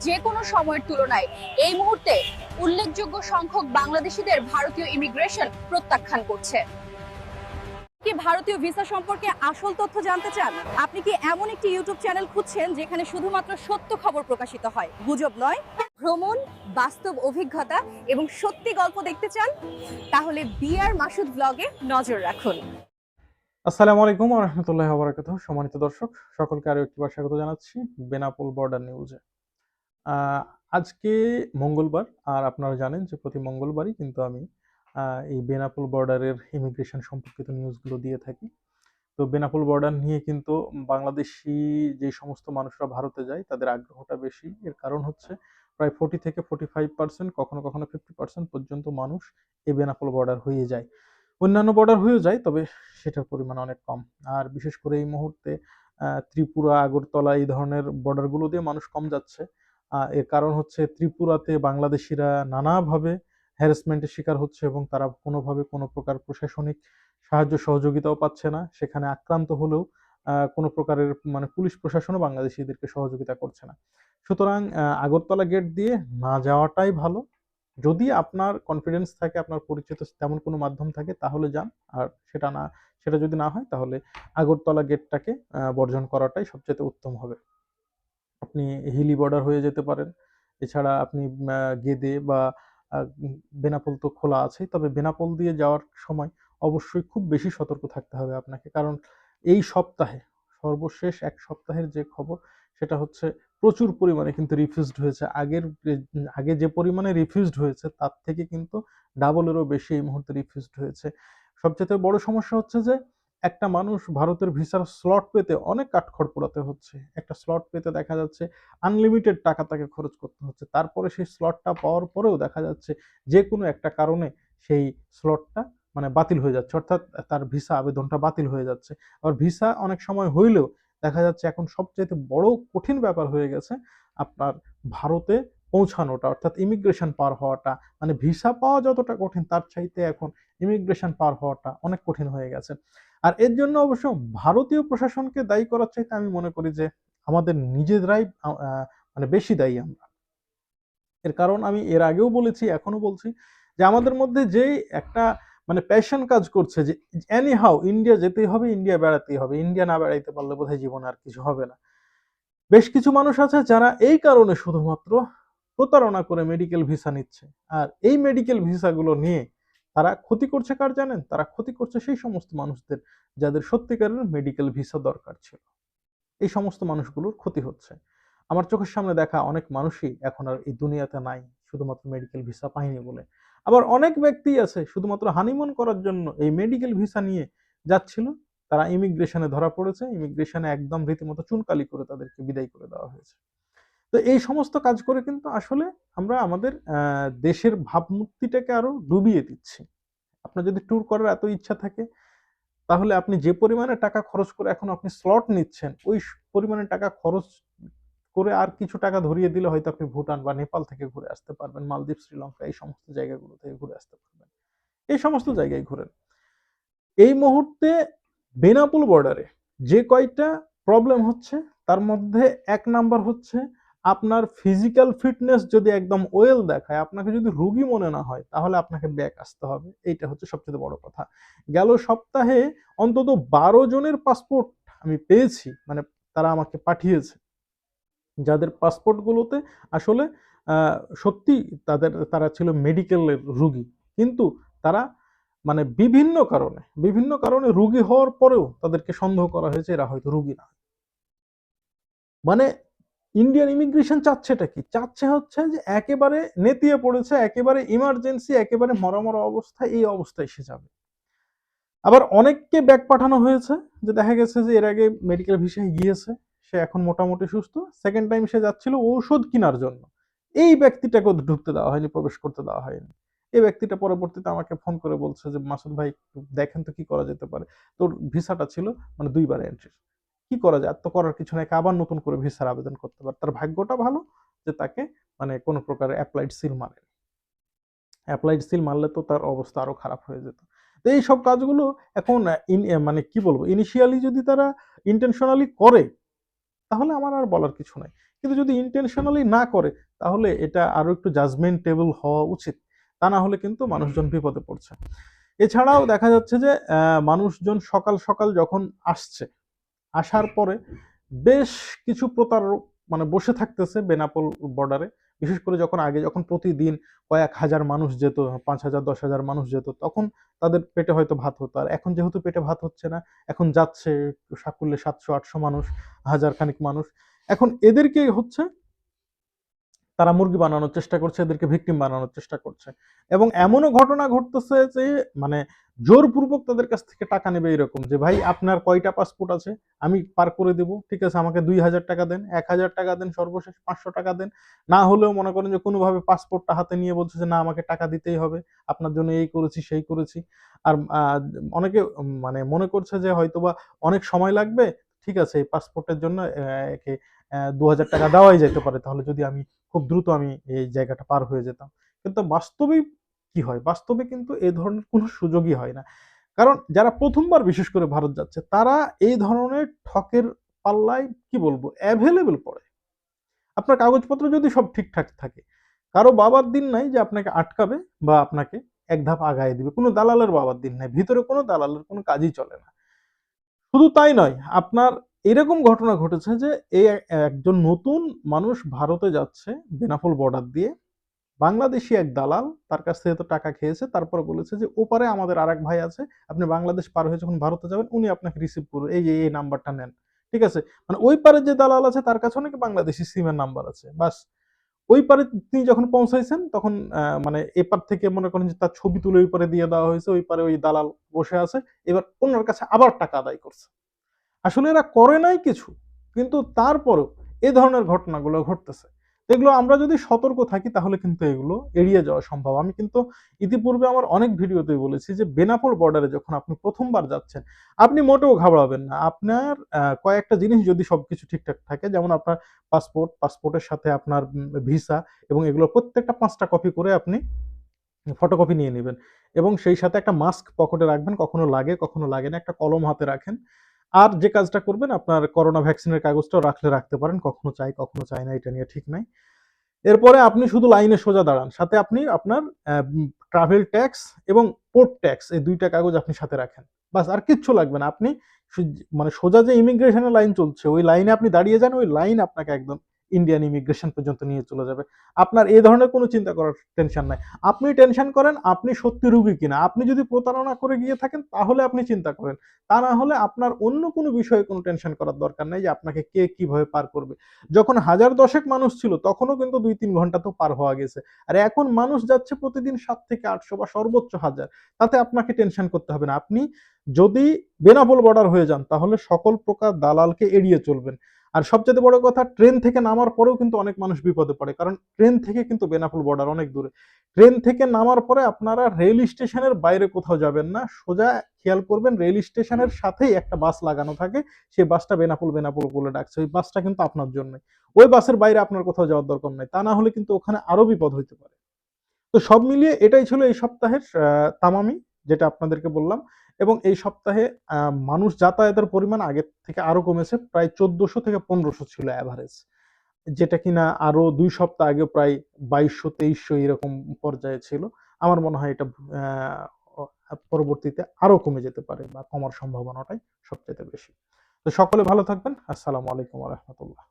যে কোনো সময়ের তুলনায় এই মুহূর্তে উল্লেখযোগ্য সংখ্যক বাংলাদেশিদের ভারতীয় ইমিগ্রেশন প্রত্যাখ্যান করছে। কি ভারতীয় ভিসা সম্পর্কে আসল তথ্য জানতে চান? আপনি কি এমন একটি ইউটিউব চ্যানেল খুঁজছেন যেখানে শুধুমাত্র সত্য খবর প্রকাশিত হয়, গুজব নয়? ভ্রমণ, বাস্তব অভিজ্ঞতা এবং সত্যি গল্প দেখতে চান? তাহলে বিআর মাসুদ ব্লগে নজর রাখুন। আসসালামু আলাইকুম ওয়া রাহমাতুল্লাহি ওয়া বারাকাতুহু। সম্মানিত দর্শক, সকলকে আরো একটিবার স্বাগত জানাচ্ছি বেনাপোল বর্ডার নিউজে। আহ, আজকে মঙ্গলবার, আর আপনারা জানেন যে প্রতি মঙ্গলবারই কিন্তু আমি এই বেনাপোল বর্ডারের ইমিগ্রেশন সম্পর্কিত নিউজগুলো দিয়ে থাকি। তো বেনাপোল বর্ডার নিয়ে কিন্তু বাংলাদেশি যে সমস্ত মানুষরা ভারতে যায় তাদের আগ্রহটা বেশি। এর কারণ হচ্ছে প্রায় 40 থেকে 45%, কখনো কখনো 50% পর্যন্ত মানুষ এই বেনাপোল বর্ডার হয়ে যায়। অন্যান্য বর্ডার হয়েও যায়, তবে সেটার পরিমাণ অনেক কম। আর বিশেষ করে এই মুহূর্তে ত্রিপুরা, আগরতলা এই ধরনের বর্ডারগুলো দিয়ে মানুষ কম যাচ্ছে। এর কারণ হচ্ছে ত্রিপুরাতে বাংলাদেশিরা নানাভাবে হ্যারাসমেন্টের শিকার হচ্ছে এবং তারা কোনোভাবে কোনো প্রকার প্রশাসনিক সাহায্য সহযোগিতাও পাচ্ছে না। সেখানে আক্রান্ত হলেও কোনো প্রকারের মানে পুলিশ প্রশাসনও বাংলাদেশিদেরকে সহযোগিতা করছে না। সুতরাং আগরতলা গেট দিয়ে না যাওয়াটাই ভালো। যদি আপনার কনফিডেন্স থাকে, আপনার পরিচিত তেমন কোনো মাধ্যম থাকে, তাহলে যান। আর সেটা যদি না হয় তাহলে আগরতলা গেটটাকে বর্জন করাটাই সবচেয়ে উত্তম হবে। আপনি হিলি বর্ডার হয়ে যেতে পারেন। এছাড়া আপনি গেদে বা বেনাপোল তো খোলা আছে, তবে বেনাপোল দিয়ে যাওয়ার সময় অবশ্যই খুব বেশি সতর্ক থাকতে হবে আপনাকে। কারণ এই সপ্তাহে, সর্বশেষ এক সপ্তাহের যে খবর, সেটা হচ্ছে প্রচুর পরিমাণে কিন্তু রিফিউজড হয়েছে। আগে যে পরিমাণে রিফিউজড হয়েছে তার থেকে কিন্তু ডাবলেরও বেশি এই মুহূর্তে রিফিউজড হয়েছে। সবচেয়ে বড় সমস্যা হচ্ছে যে একটা মানুষ ভারতের ভিসার স্লট পেতে অনেক কাঠখড় পোড়াতে হচ্ছে। একটা স্লট পেতে দেখা যাচ্ছে আনলিমিটেড টাকা তাকে খরচ করতে হচ্ছে। তারপরে সেই স্লটটা পাওয়ার পরেও দেখা যাচ্ছে যে কোনো একটা কারণে সেই স্লটটা মানে বাতিল হয়ে যাচ্ছে, অর্থাৎ তার ভিসা আবেদনটা বাতিল হয়ে যাচ্ছে। আর ভিসা অনেক সময় হইলেও দেখা যাচ্ছে এখন সবচেয়ে বড় কঠিন ব্যাপার হয়ে গেছে আপনার ভারতে পৌঁছানোটা, অর্থাৎ ইমিগ্রেশন পার হওয়াটা। মানে ভিসা পাওয়া যতটা কঠিন, তার চাইতে এখন ইমিগ্রেশন পার হওয়াটা অনেক কঠিন হয়ে গেছে। আর এর জন্য অবশ্য ভারতীয় প্রশাসনকে দায়ী করার চাইতে আমি মনে করি যে আমাদের নিজেরাই মানে বেশি দায়ী আমরা। এর কারণ আমি এর আগেও বলেছি, এখনো বলছি, যে আমাদের মধ্যে যে একটা মানে প্যাশন কাজ করছে যে এনি হাউ ইন্ডিয়া যেতেই হবে, ইন্ডিয়া বেড়াতেই হবে, ইন্ডিয়া না বেড়াইতে পারলে বোধহয় জীবনে আর কিছু হবে না। বেশ কিছু মানুষ আছে যারা এই কারণে শুধুমাত্র প্রতারণা করে মেডিকেল ভিসা নিচ্ছে। আর এই মেডিকেল ভিসাগুলো নিয়ে তারা ক্ষতি করছে কার জানেন? তারা ক্ষতি করছে সেই সমস্ত মানুষদের যাদের সত্যিকারের মেডিকেল ভিসা দরকার ছিল। এই সমস্ত মানুষগুলোর ক্ষতি হচ্ছে। আমার চোখের সামনে দেখা অনেক মানুষই এখন আর এই দুনিয়াতে নাই, শুধুমাত্র মেডিকেল ভিসা পায়নি বলে। আবার অনেক ব্যক্তি আছে শুধুমাত্র হানিমুন করার জন্য এই মেডিকেল ভিসা নিয়ে যাচ্ছিল, তারা ইমিগ্রেশনে ধরা পড়েছে, ইমিগ্রেশনে একদম রীতিমতো চুনকালি করে তাদেরকে বিদায় করে দেওয়া হয়েছে। তো এই সমস্ত কাজ করে কিন্তু আসলে আমরা আমাদের দেশের ভাবমূর্তিটাকে আরো ডুবিয়ে দিচ্ছি। আপনার যদি ট্যুর করার এত ইচ্ছা থাকে, তাহলে আপনি যে পরিমাণে টাকা খরচ করে এখন আপনি স্লট নিচ্ছেন, ওই পরিমাণে টাকা খরচ করে আর কিছু টাকা ধরিয়ে দিলে হয়তো আপনি ভুটান বা নেপাল থেকে ঘুরে আসতে পারবেন, মালদ্বীপ, শ্রীলঙ্কা এই সমস্ত জায়গাগুলো থেকে ঘুরে আসতে পারবেন। এই সমস্ত জায়গায় ঘুরেন। এই মুহূর্তে বেনাপোল বর্ডারে যে কয়টা প্রবলেম হচ্ছে, তার মধ্যে এক নাম্বার হচ্ছে আপনার ফিজিক্যাল ফিটনেস যদি একদম ওয়েল দেখায়, আপনাকে যদি রোগী মনে না হয়, তাহলে আপনাকে ব্যাক আসতে হবে। এইটা হচ্ছে সবচেয়ে বড় কথা। গেল সপ্তাহে অন্তত 12 জনের পাসপোর্ট আমি পেয়েছি, মানে তারা আমাকে পাঠিয়েছে, যাদের পাসপোর্ট গুলোতে আসলে সত্যি তারা ছিল মেডিকেলের রুগী, কিন্তু তারা মানে বিভিন্ন কারণে রুগী হওয়ার পরেও তাদেরকে সন্দেহ করা হয়েছে এরা হয়তো রুগী না। মানে ইন্ডিয়ান ইমিগ্রেশন চাচ্ছেটা কি? চাচ্ছে হচ্ছে যে একেবারে নেতিয়ে পড়েছে, একেবারে ইমার্জেন্সি, একেবারে মরা অবস্থায়, এই অবস্থায় সে যাবে। আবার অনেককে ব্যাক পাঠানো হয়েছে, যে দেখা গেছে যে এর আগে মেডিকেল ভিসায় গিয়েছে, সে এখন মোটামুটি সুস্থ, সেকেন্ড টাইম সে যাচ্ছিল ঔষধ কেনার জন্য, এই ব্যক্তিটাকে ঢুকতে দেওয়া হয়নি, প্রবেশ করতে দেওয়া হয়নি। এই ব্যক্তিটা পরবর্তীতে আমাকে ফোন করে বলছে যে মাসুদ ভাই দেখেন তো কি করা যেতে পারে। তোর ভিসাটা ছিল মানে 2বার এন্ট্রি, কি করা যায়? আর তো করার কিছু নাই, আবার নতুন করে ভিসার আবেদন করতে পারে। তার ভাগ্যটা ভালো যে তাকে মানে কোনো প্রকার অ্যাপ্লাইড সিল মারে, অ্যাপ্লাইড সিল মারলে তো তার অবস্থা আরো খারাপ হয়ে যেত। তো এই সব কাজগুলো এখন মানে কি বলবো, ইনিশিয়ালি যদি তারা ইন্টেনশনালি করে, তাহলে আমার আর বলার কিছু নাই। কিন্তু যদি ইন্টেনশনালি না করে তাহলে এটা আরো একটু জাজমেন্টেবল হওয়া উচিত। তা না হলে কিন্তু মানুষজন বিপদে পড়ছে। এছাড়াও দেখা যাচ্ছে যে মানুষজন সকাল সকাল যখন আসছে, আসার পরে বেশ কিছু প্রতারক মানে বসে থাকতেছে বেনাপোল বর্ডারে। বিশেষ করে যখন প্রতিদিন কয়েক হাজার মানুষ যেত, ৫,০০০ ১০,০০০ মানুষ যেত, তখন তাদের পেটে হয়তো ভাত হতো। আর এখন যেহেতু পেটে ভাত হচ্ছে না, এখন যাচ্ছে সাকুল্যে ৭০০ ৮০০ মানুষ, হাজার খানিক মানুষ। এখন এদেরকেই হচ্ছে তারা মুরগি বানানোর চেষ্টা করছে, এদেরকে ভিকটিম বানানোর চেষ্টা করছে। এবং এমনও ঘটনা ঘটতেছে যে মানে জোরপূর্বক তাদের কাছ থেকে টাকা নেবে এরকম যে, ভাই আপনার কয়টা পাসপোর্ট আছে, আমি পার করে দেব, ঠিক আছে আমাকে ২,০০০ টাকা দেন, ১,০০০ টাকা দেন, সর্বশেষ ৫০০ টাকা দেন। না হলেও মনে করেন যে কোনোভাবে পাসপোর্টটা হাতে নিয়ে বলছে যে না আমাকে টাকা দিতেই হবে, আপনার জন্য এই করেছি সেই করেছি। আর অনেকে মানে মনে করছে যে হয়তোবা অনেক সময় লাগবে, ঠিক আছে এই পাসপোর্টের জন্য একে ২,০০০ টাকা দেওয়াই যেতে পারে, তাহলে যদি আমি খুব দ্রুত আমি এই জায়গাটা পার হয়ে যেতাম। কিন্তু বাস্তবেই কি হয়? বাস্তবে কিন্তু এ ধরনের কোনো সুযোগই হয় না। কারণ যারা ১ম বার বিশেষ করে ভারত যাচ্ছে, তারা এই ধরনের ঠকের পাল্লায় কি বলবো এভেইলেবল পড়ে। আপনার কাগজপত্র যদি সব ঠিকঠাক থাকে, কারো বাবার দিন নাই যে আপনাকে আটকাবে বা আপনাকে এক ধাপ আগায় দিবে। কোনো দালালের বাবার দিন নাই। ভিতরে কোনো দালালের কোনো কাজই চলে না। শুধু তাই নয়, আপনার এরকম ঘটনা ঘটেছে যে একজন নতুন মানুষ ভারতে যাচ্ছে বেনাপোল বর্ডার দিয়ে। বাংলাদেশী এক দালাল তার কাছ থেকে তো টাকা খেয়েছে। তারপরে বলেছে যে ওপারে আমাদের আরেক ভাই আছে। আপনি বাংলাদেশ পার হয়ে যখন ভারতে যাবেন উনি আপনাকে রিসিভ করবে। এই যে এই নাম্বারটা নেন। ঠিক আছে? মানে ওই পারে যে দালাল আছে তার কাছে নাকি বাংলাদেশী সিমের নাম্বার আছে। বাস ওই পারে তিনি যখন পৌঁছাইছেন তখন মানে এপার থেকে মনে করেন যে তার ছবি তুলে ওই পারে দিয়ে দেওয়া হয়েছে। ওই পারে ওই দালাল বসে আছে। এবার উনার কাছে আবার টাকা আদায় করছে। আসলে এরা করে নাই কিছু, কিন্তু তারপরেও এ ধরনের ঘটনাগুলো ঘটতেছে। এগুলো আমরা যদি সতর্ক থাকি তাহলে কিন্তু এগুলো এড়িয়ে যাওয়া সম্ভব। আমি কিন্তু ইতিপূর্বে আমার অনেক ভিডিওতে বলেছি যে বেনাপোল বর্ডারে যখন আপনি ১ম বার যাচ্ছেন, আপনি মোটেও ঘাবড়াবেন না। আপনার কয়েকটা জিনিস যদি সবকিছু ঠিকঠাক থাকে, যেমন আপনার পাসপোর্টের সাথে আপনার ভিসা এবং এগুলোর প্রত্যেকটা ৫ টা কপি করে আপনি ফটোকপি নিয়ে নিবেন এবং সেই সাথে একটা মাস্ক পকেটে রাখবেন। কখনো লাগে, কখনো লাগে না। একটা কলম হাতে রাখেন। আর যে কাজটা করবেন আপনার করোনা ভ্যাকসিনের কাগজটাও রাখলে রাখতে পারেন। কখনো চাই, কখনো চাই না, এটা নিয়ে ঠিক নাই। এরপরে আপনি শুধু লাইনে সোজা দাঁড়ান। সাথে আপনি আপনার ট্রাভেল ট্যাক্স এবং পোর্ট ট্যাক্স এই ২ টা কাগজ আপনি সাথে রাখেন। বাস আর কিচ্ছু লাগবে না। আপনি সু মানে সোজা যে ইমিগ্রেশনের লাইন চলছে, ওই লাইনে আপনি দাঁড়িয়ে যান, ওই লাইন আপনাকে একদম ইন্ডিয়ান ইমিগ্রেশন পর্যন্ত নিয়ে চলে যাবে। আপনার এ ধরনের কোনো চিন্তা করার টেনশন নাই। আপনি টেনশন করেন আপনি সত্যি রোগী কিনা। আপনি যদি প্রতারণা করে গিয়ে থাকেন তাহলে আপনি চিন্তা করেন। তা না হলে আপনার অন্য কোনো বিষয়ে কোনো টেনশন করার দরকার নাই যে আপনাকে কে কিভাবে পার করবে। যখন হাজার দশেক মানুষ ছিল তখনও কিন্তু ২-৩ ঘন্টা তো পার হওয়া গেছে। আর এখন মানুষ যাচ্ছে প্রতিদিন ৭ থেকে ৮০০ বা সর্বোচ্চ ১,০০০। তাতে আপনাকে টেনশন করতে হবে না। আপনি যদি বেনাপোল বর্ডার হয়ে যান তাহলে সকল প্রকার দালালকে এড়িয়ে চলবেন। আর সবচাইতে বড় কথা, ট্রেন থেকে নামার পরেও কিন্তু অনেক মানুষ বিপদে পড়ে। কারণ ট্রেন থেকে কিন্তু বেনাপোল বর্ডার অনেক দূরে। ট্রেন থেকে নামার পরে আপনারা রেল স্টেশনের বাইরে কোথাও যাবেন না। সোজা খেয়াল করবেন রেল স্টেশনের সাথেই একটা বাস লাগানো থাকে। সেই বাসটা বেনাপোল, বেনাপোল বলে ডাকছে। ওই বাসটা কিন্তু আপনার জন্যই। ওই বাসের বাইরে আপনার কোথাও যাওয়ার দরকার নাই। তা না হলে কিন্তু ওখানে আরো বিপদ হইতে পারে। তো সব মিলিয়ে এটাই ছিল এই সপ্তাহের তামামি, যেটা আপনাদেরকে বললাম। এবং এই সপ্তাহে মানুষ যাতায়াতের পরিমাণ আগের থেকে আরো কমেছে। প্রায় ১৪০০ থেকে ১৫০০ ছিল এভারেজ। যেটা কিনা আরো ২ সপ্তাহ আগে প্রায় ২২০০-২৩০০ এরকম পর্যায়ে ছিল। আমার মনে হয় এটা পরবর্তীতে আরো কমে যেতে পারে বা কমার সম্ভাবনাটাই সবচাইতে বেশি। তো সকলে ভালো থাকবেন। আসসালামু আলাইকুম ওয়া রাহমাতুল্লাহ।